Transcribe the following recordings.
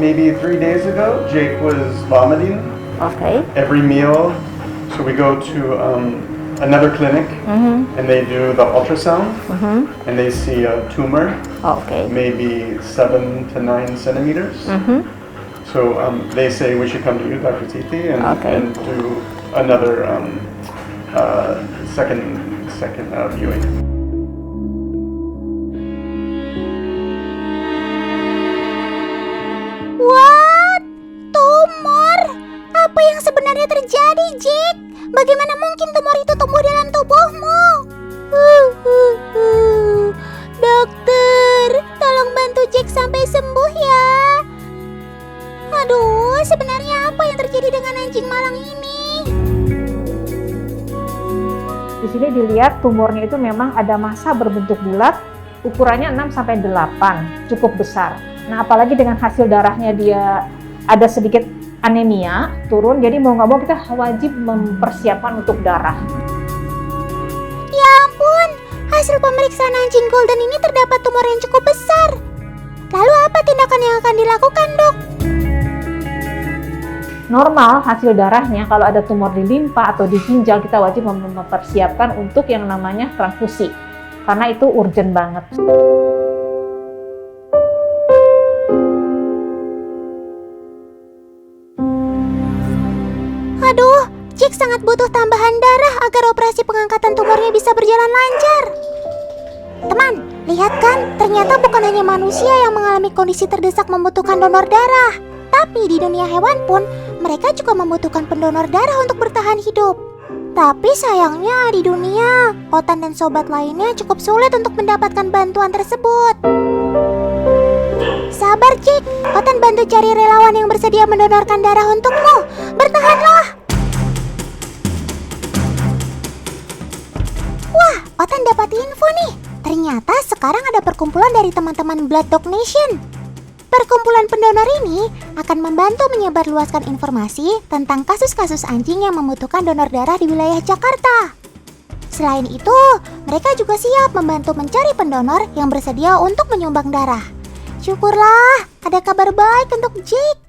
maybe 3 days ago, Jake was vomiting Okay. every meal. So we go to another clinic and they do the ultrasound and they see a tumor, Okay. maybe 7 to 9 centimeters. So they say we should come to you, Dr. Titi, and, Okay. and do another second viewing. What? Tumor? Apa yang sebenarnya terjadi, Jake? Bagaimana mungkin tumor itu tumbuh dalam tubuhmu? Dokter, tolong bantu Jake sampai sembuh ya. Aduh, sebenarnya apa yang terjadi dengan anjing malang ini? Di sini dilihat tumornya itu memang ada massa berbentuk bulat, ukurannya 6 sampai 8, cukup besar. Nah, apalagi dengan hasil darahnya dia ada sedikit anemia, turun, jadi mau nggak mau kita wajib mempersiapkan untuk darah. Ya ampun, hasil pemeriksaan anjing golden ini terdapat tumor yang cukup besar. Lalu apa tindakan yang akan dilakukan, Dok? Normal hasil darahnya kalau ada tumor di limpa atau di ginjal kita wajib mempersiapkan untuk yang namanya transfusi. Karena itu urgent banget. Aduh, Jake sangat butuh tambahan darah agar operasi pengangkatan tumornya bisa berjalan lancar. Teman, lihat kan, ternyata bukan hanya manusia yang mengalami kondisi terdesak membutuhkan donor darah. Tapi di dunia hewan pun, mereka juga membutuhkan pendonor darah untuk bertahan hidup. Tapi sayangnya di dunia, Otan dan sobat lainnya cukup sulit untuk mendapatkan bantuan tersebut. Sabar, Jake. Otan bantu cari relawan yang bersedia mendonorkan darah untukmu. Bertahanlah. Wah, Otan dapat info nih. Ternyata sekarang ada perkumpulan dari teman-teman Blood Donation. Perkumpulan pendonor ini akan membantu menyebarluaskan informasi tentang kasus-kasus anjing yang membutuhkan donor darah di wilayah Jakarta. Selain itu, mereka juga siap membantu mencari pendonor yang bersedia untuk menyumbang darah. Syukurlah, ada kabar baik untuk Jake.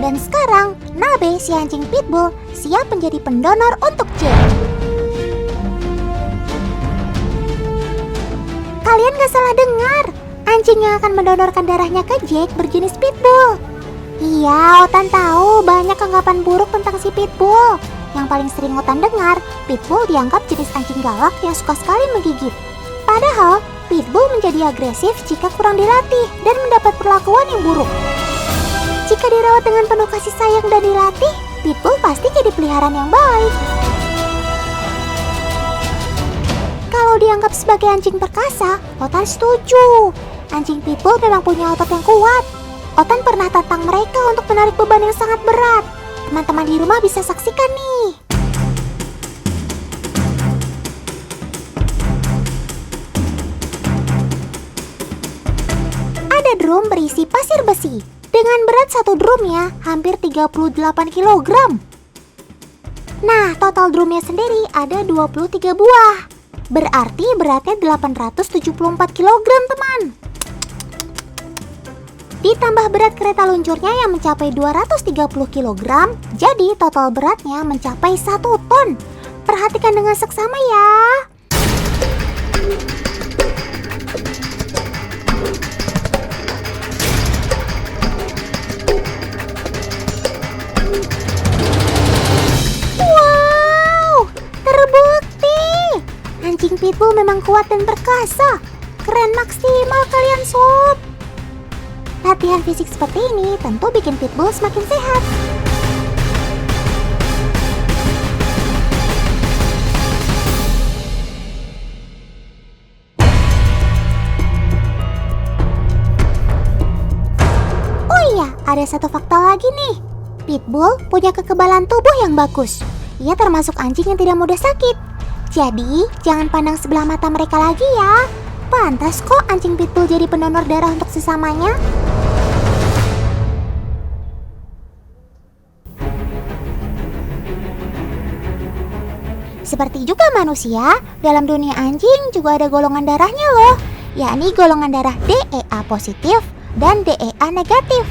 Dan sekarang, Nabe si anjing pitbull siap menjadi pendonor untuk Jake. Kalian gak salah dengar, anjing yang akan mendonorkan darahnya ke Jake berjenis pitbull. Iya, Otan tahu banyak anggapan buruk tentang si pitbull. Yang paling sering Otan dengar, pitbull dianggap jenis anjing galak yang suka sekali menggigit. Padahal, pitbull menjadi agresif jika kurang dilatih dan mendapat perlakuan yang buruk. Jika dirawat dengan penuh kasih sayang dan dilatih, pitbull pasti jadi peliharaan yang baik. Kalau dianggap sebagai anjing perkasa, Otan setuju. Anjing pitbull memang punya otot yang kuat. Otan pernah tantang mereka untuk menarik beban yang sangat berat. Teman-teman di rumah bisa saksikan nih. Ada drum berisi pasir besi. Dengan berat satu drumnya hampir 38 kg. Nah, total drumnya sendiri ada 23 buah. Berarti beratnya 874 kg, teman. Ditambah berat kereta luncurnya yang mencapai 230 kg, jadi total beratnya mencapai 1 ton. Perhatikan dengan seksama ya. Wow, terbukti. Anjing pitbull memang kuat dan perkasa. Keren maksimal kalian sob. Latihan fisik seperti ini tentu bikin pitbull semakin sehat. Oh iya, ada satu fakta lagi nih. Pitbull punya kekebalan tubuh yang bagus. Ia termasuk anjing yang tidak mudah sakit. Jadi, jangan pandang sebelah mata mereka lagi ya. Pantas kok anjing pitbull jadi pendonor darah untuk sesamanya. Seperti juga manusia, dalam dunia anjing juga ada golongan darahnya loh, yakni golongan darah DEA positif dan DEA negatif.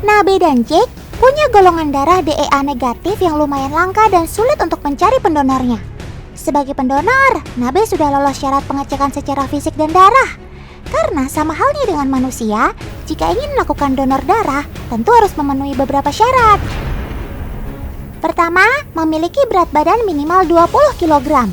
Nabe dan Jake punya golongan darah DEA negatif yang lumayan langka dan sulit untuk mencari pendonornya. Sebagai pendonor, Nabe sudah lolos syarat pengecekan secara fisik dan darah. Karena sama halnya dengan manusia, jika ingin melakukan donor darah, tentu harus memenuhi beberapa syarat. Pertama, memiliki berat badan minimal 20 kg.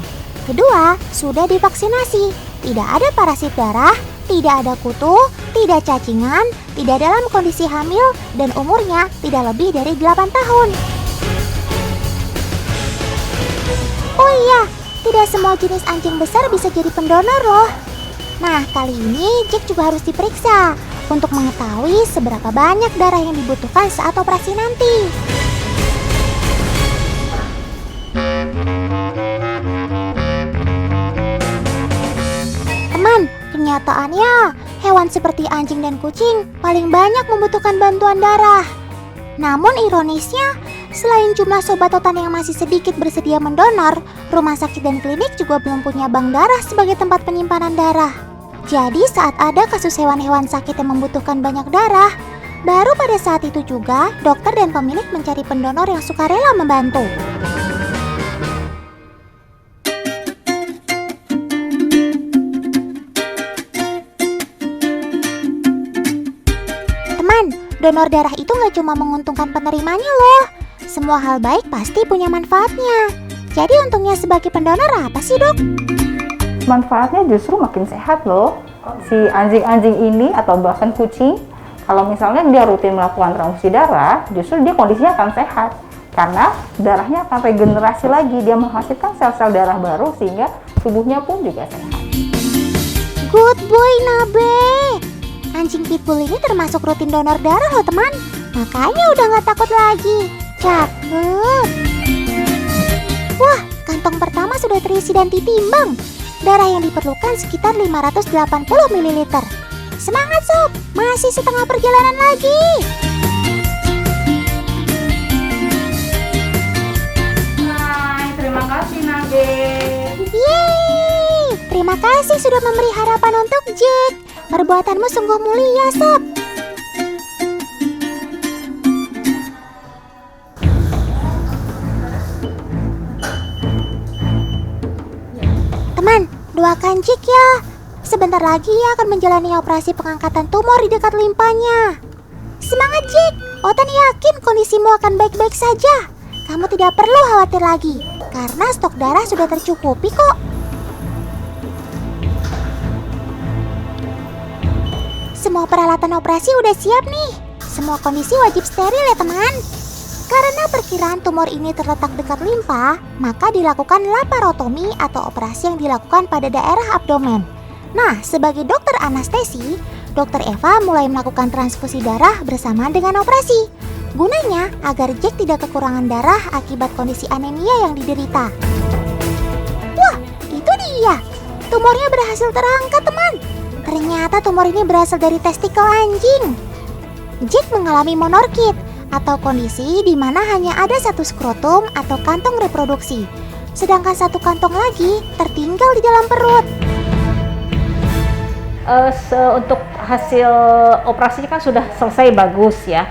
Kedua, sudah divaksinasi, tidak ada parasit darah, tidak ada kutu, tidak cacingan, tidak dalam kondisi hamil, dan umurnya tidak lebih dari 8 tahun. Oh iya, tidak semua jenis anjing besar bisa jadi pendonor loh. Nah, kali ini Jack juga harus diperiksa untuk mengetahui seberapa banyak darah yang dibutuhkan saat operasi nanti. Teman, kenyataannya hewan seperti anjing dan kucing paling banyak membutuhkan bantuan darah. Namun ironisnya, selain jumlah sobat otan yang masih sedikit bersedia mendonor, rumah sakit dan klinik juga belum punya bank darah sebagai tempat penyimpanan darah. Jadi saat ada kasus hewan-hewan sakit yang membutuhkan banyak darah, baru pada saat itu juga dokter dan pemilik mencari pendonor yang sukarela membantu. Teman, donor darah itu nggak cuma menguntungkan penerimanya loh. Semua hal baik pasti punya manfaatnya. Jadi untungnya sebagai pendonor apa sih, Dok? Manfaatnya justru makin sehat loh. Si anjing-anjing ini atau bahkan kucing, kalau misalnya dia rutin melakukan transfusi darah, justru dia kondisinya akan sehat. Karena darahnya akan regenerasi lagi, dia menghasilkan sel-sel darah baru sehingga tubuhnya pun juga sehat. Good boy, Nabe. Anjing pitbull ini termasuk rutin donor darah loh, teman. Makanya udah nggak takut lagi. Cakep. Wah, kantong pertama sudah terisi dan ditimbang. Darah yang diperlukan sekitar 580 ml. Semangat sob, masih setengah perjalanan lagi. Hai, terima kasih Nabe. Yeay, terima kasih sudah memberi harapan untuk Jack. Perbuatanmu sungguh mulia, sob. Teman, doakan Jack ya. Sebentar lagi ia akan menjalani operasi pengangkatan tumor di dekat limpahnya. Semangat Jack, Otan yakin kondisimu akan baik-baik saja. Kamu tidak perlu khawatir lagi, karena stok darah sudah tercukupi kok. Semua peralatan operasi udah siap nih. Semua kondisi wajib steril ya teman. Karena perkiraan tumor ini terletak dekat limpa, maka dilakukan laparotomi atau operasi yang dilakukan pada daerah abdomen. Nah, sebagai dokter anestesi, Dokter Eva mulai melakukan transfusi darah bersamaan dengan operasi. Gunanya agar Jack tidak kekurangan darah akibat kondisi anemia yang diderita. Wah, itu dia. Tumornya berhasil terangkat, teman. Ternyata tumor ini berasal dari testikel anjing. Jack mengalami monorkid atau kondisi di mana hanya ada satu skrotum atau kantong reproduksi, sedangkan satu kantong lagi tertinggal di dalam perut. Untuk hasil operasinya kan sudah selesai bagus ya.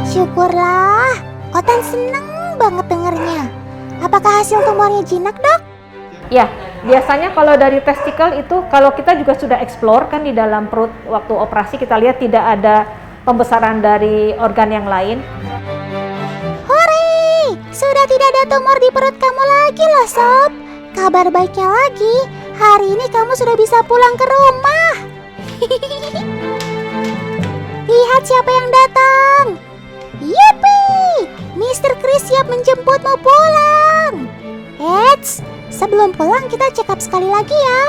Syukurlah, Otan seneng banget dengernya. Apakah hasil tumornya jinak, Dok? Ya, biasanya kalau dari testikel itu kalau kita juga sudah explore kan di dalam perut waktu operasi kita lihat tidak ada pembesaran dari organ yang lain. Hore, sudah tidak ada tumor di perut kamu lagi loh, Sob. Kabar baiknya lagi, hari ini kamu sudah bisa pulang ke rumah. Lihat siapa yang datang. Yippee, Mr. Chris siap menjemputmu pulang. Eits, sebelum pulang kita check up sekali lagi ya.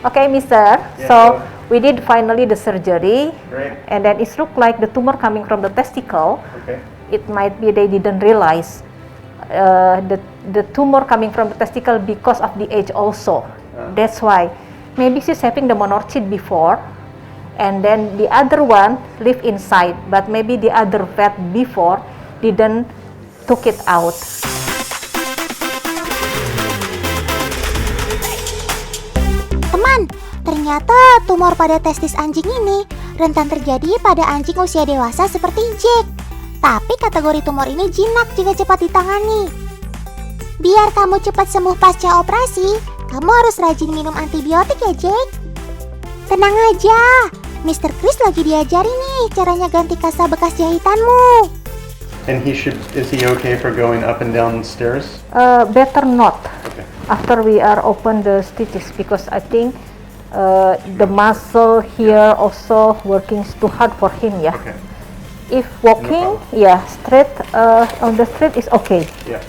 Okay, Mister. Yeah, So sure. we did finally the surgery, Great. and then it looked like the tumor coming from the testicle. Okay. It might be they didn't realize the tumor coming from the testicle because of the age also. That's why maybe she's having the monorchid before, and then the other one live inside, but maybe the other vet before didn't took it out. Teman, ternyata tumor pada testis anjing ini rentan terjadi pada anjing usia dewasa seperti Jack. Tapi kategori tumor ini jinak jika cepat ditangani. Biar kamu cepat sembuh pasca operasi, kamu harus rajin minum antibiotik ya, Jack. Tenang aja, Mr. Chris lagi diajarin nih caranya ganti kasa bekas jahitanmu. And is he okay for going up and down stairs? Better not. Okay. After we are open the stitches, because I think the muscle here also working too hard for him, yeah. Okay. If walking, yeah, straight on the street is okay. Yeah.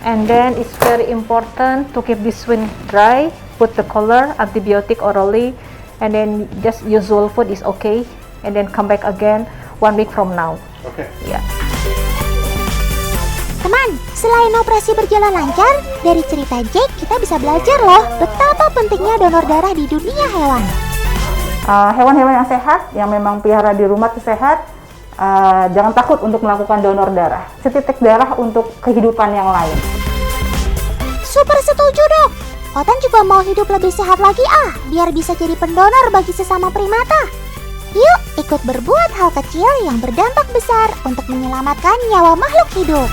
And then it's very important to keep this wound dry. Put the collar, antibiotic orally, and then just usual food is okay. And then come back again 1 week from now. Okay. Yeah. Teman, selain operasi berjalan lancar, dari cerita Jack kita bisa belajar loh betapa pentingnya donor darah di dunia hewan. Hewan-hewan yang sehat, yang memang pelihara di rumah itu sehat, jangan takut untuk melakukan donor darah. Setitik darah untuk kehidupan yang lain. Super setuju dok. Otan juga mau hidup lebih sehat lagi biar bisa jadi pendonor bagi sesama primata. Yuk ikut berbuat hal kecil yang berdampak besar untuk menyelamatkan nyawa makhluk hidup.